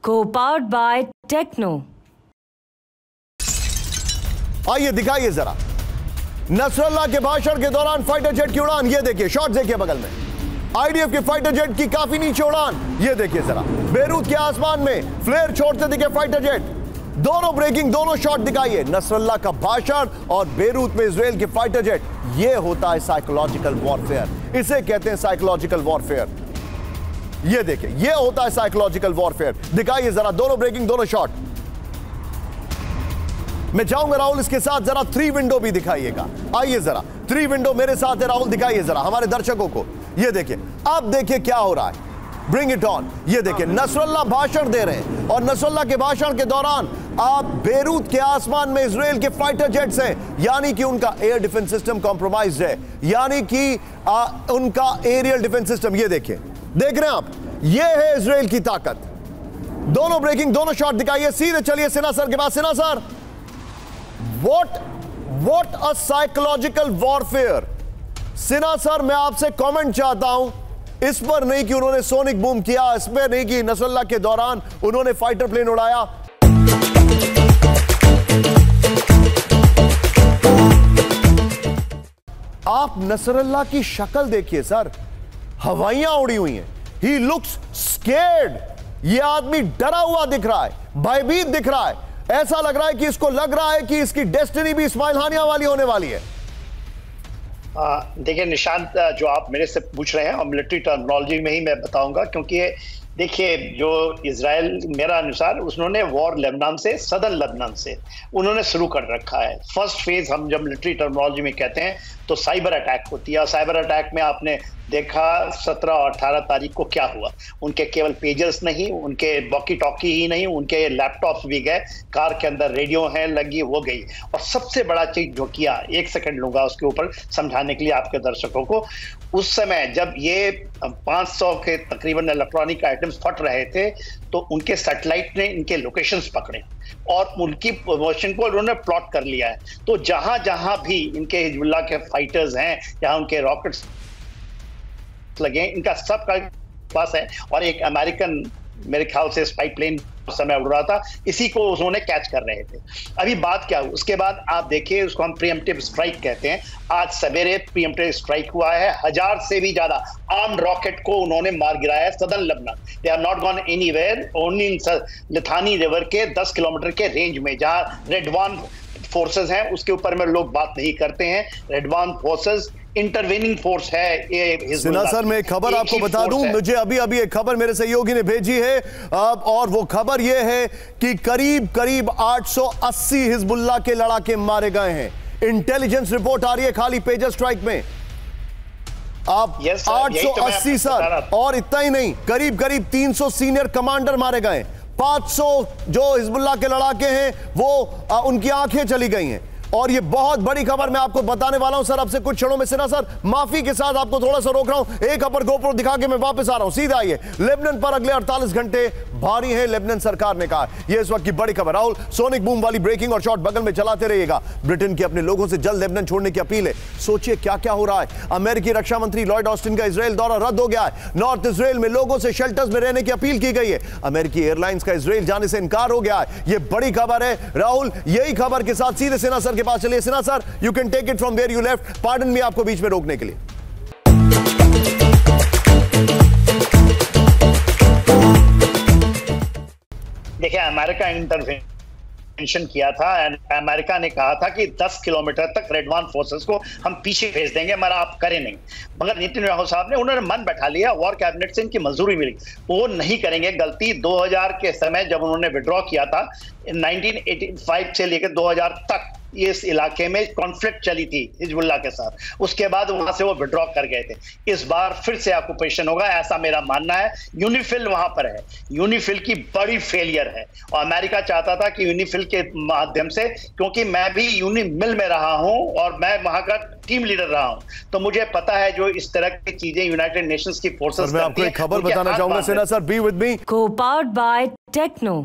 Co-powered by Techno। आइए दिखाइए जरा नसरल्लाह के भाषण के दौरान फाइटर जेट की उड़ान। ये देखिए शॉट देखिए बगल में आईडीएफ के फाइटर जेट की काफी नीचे उड़ान। ये देखिए जरा बेरूत के आसमान में फ्लेयर छोड़ते दिखे फाइटर जेट। दोनों ब्रेकिंग, दोनों शॉट दिखाइए, नसरल्लाह का भाषण और बेरूत में इजराइल के फाइटर जेट। ये होता है साइकोलॉजिकल वॉरफेयर, इसे कहते हैं साइकोलॉजिकल वॉरफेयर। ये देखिए ये होता है साइकोलॉजिकल वॉरफेयर। दिखाइए जरा दोनों ब्रेकिंग, दोनों शॉट। मैं चाहूंगा राहुल इसके साथ जरा 3 विंडो भी दिखाइएगा। आइए जरा 3 विंडो मेरे साथ है राहुल, दिखाइए जरा हमारे दर्शकों को। ये देखिए अब देखिए क्या हो रहा है, ब्रिंग इट ऑन। ये देखिए नसरल्लाह भाषण दे रहे हैं और नसरल्लाह के भाषण के दौरान आप बेरूत के आसमान में इजराइल के फाइटर जेट्स हैं, यानी कि उनका एयर डिफेंस सिस्टम कॉम्प्रोमाइज्ड है, यानी कि उनका एरियल डिफेंस सिस्टम। ये देखिए, देख रहे हैं आप, ये है इजराइल की ताकत। दोनों ब्रेकिंग, दोनों शॉट दिखाइए। सीधे चलिए सिन्हा सर के पास। Sinha sir, What a psychological warfare। Sinha sir, मैं आपसे कमेंट चाहता हूं, इस पर नहीं कि उन्होंने सोनिक बूम किया, इस पर नहीं कि नसरल्लाह के दौरान उन्होंने फाइटर प्लेन उड़ाया। आप नसरल्लाह की शक्ल देखिए सर, हवाइयां उड़ी हुई हैं। He looks scared। ये आदमी डरा हुआ दिख रहा है, भयभीत दिख रहा है। ऐसा लग रहा है कि इसको लग रहा है कि इसकी डेस्टिनी भी इस्माइल हानिया वाली होने वाली है। देखिए निशांत, जो आप मेरे से पूछ रहे हैं और मिलिट्री टर्मिनोलॉजी में ही मैं बताऊंगा, क्योंकि देखिए जो इजराइल मेरा अनुसार उन्होंने वॉर लेबनान से, सदर्न लेबनान से उन्होंने शुरू कर रखा है। फर्स्ट फेज हम जब मिलिट्री टर्मिनोलॉजी में कहते हैं तो साइबर अटैक होती है। और साइबर अटैक में आपने देखा 17 और 18 तारीख को क्या हुआ। उनके केवल पेजर्स नहीं, उनके वॉकी टॉकी ही नहीं, उनके लैपटॉप्स भी गए, कार के अंदर रेडियो है लगी, वो गई। और सबसे बड़ा चीज जो किया, 1 सेकंड लूंगा उसके ऊपर समझाने के लिए आपके दर्शकों को। उस समय जब ये 500 के तकरीबन इलेक्ट्रॉनिक आइटम्स फट रहे थे तो उनके सैटेलाइट ने इनके लोकेशंस पकड़े और उनकी पोजीशन को उन्होंने प्लॉट कर लिया है। तो जहां जहां भी इनके हिजबुल्लाह के फाइटर्स हैं, जहां उनके रॉकेट्स लगे, इनका सब का पास है। और एक अमेरिकन मेरे ख्याल से स्पाई प्लेन उस समय उड़ रहा था, इसी को उन्होंने कैच कर रहे थे। अभी बात क्या हुई उसके बाद आप देखिए, उसको हम प्रीएम्प्टिव स्ट्राइक कहते हैं। आज सवेरे प्रीएम्प्टिव स्ट्राइक हुआ है, 1000 से भी ज्यादा आर्म्ड रॉकेट को उन्होंने मार गिराया है southern Lebanon. They are not gone anywhere, only in Litani river के 10 किलोमीटर के रेंज में, जहां रेडवान फोर्सेस हैं उसके ऊपर में लोग बात नहीं करते हैं। रेडवान फोर्सेस इंटरवेनिंग फोर्स है ये। सिन्हा सर, मैं एक खबर आपको बता दूं, मुझे अभी अभी एक खबर मेरे सहयोगी ने भेजी है, और वो खबर ये है कि करीब करीब 880 हिजबुल्लाह के लड़ाके मारे गए हैं। इंटेलिजेंस रिपोर्ट आ रही है खाली पेजर स्ट्राइक में। आप 880 सर, और इतना ही नहीं, करीब करीब 300 सीनियर कमांडर मारे गए। 500 जो हिजबुल्लाह के लड़ाके हैं वो उनकी आंखें चली गई हैं। और ये बहुत बड़ी खबर मैं आपको बताने वाला हूं सर अब से कुछ क्षणों में। सिन्हा सर, माफी के साथ आपको थोड़ा सा रोक रहा हूं, एक अपर गोप्रो दिखा के मैं वापस आ रहा हूं। सीधा आइए, लेबनान पर अगले 48 घंटे भारी है, लेबनान सरकार ने कहा। यह इस वक्त की बड़ी खबर। राहुल, सोनिक बूम वाली ब्रेकिंग और शॉट बगल में चलाते रहिएगा। ब्रिटेन के अपने लोगों से जल्द लेबनान छोड़ने की अपील है। सोचिए क्या क्या हो रहा है। अमेरिकी रक्षा मंत्री लॉयड ऑस्टिन का इजराइल दौरा रद्द हो गया है। नॉर्थ इजराइल में लोगों से शेल्टर्स में रहने की अपील की गई है। अमेरिकी एयरलाइंस का इजराइल जाने से इनकार हो गया है। यह बड़ी खबर है राहुल। यही खबर के साथ सीधे सिन्हा सर के पास चलिए। Sinha sir, you can take it from where you left। Pardon me आपको बीच में रोकने के लिए। देखिए, अमेरिका इंटरवेंशन किया था। अमेरिका ने कहा था कि 10 किलोमीटर तक रेडवान फोर्सेस को हम पीछे भेज देंगे, मगर आप करें नहीं। मगर नेतन्याहू साहब ने उन्होंने मन बैठा लिया, वॉर कैबिनेट से इनकी मंजूरी मिली, वो नहीं करेंगे। गलती 2000 के समय जब उन्होंने विड्रॉ किया था, 1985 से लेकर 2000 तक इस इलाके में कॉन्फ्लिक्ट चली थी हिजबुल्लाह के साथ, उसके बाद वहां से वो विड्रॉ कर गए थे। इस बार फिर से ऑक्यूपेशन होगा, ऐसा मेरा मानना है। यूनिफिल वहां पर है, यूनिफिल की बड़ी फेलियर है और अमेरिका चाहता था कि यूनिफिल के माध्यम से, क्योंकि मैं भी यूनिमिल में रहा हूं और मैं वहां का टीम लीडर रहा हूं, तो मुझे पता है जो इस तरह की चीजें यूनाइटेड नेशंस की फोर्सेस मैं आपको एक खबर बताना चाहूंगा Sinha sir, be with me. Co-powered by Techno।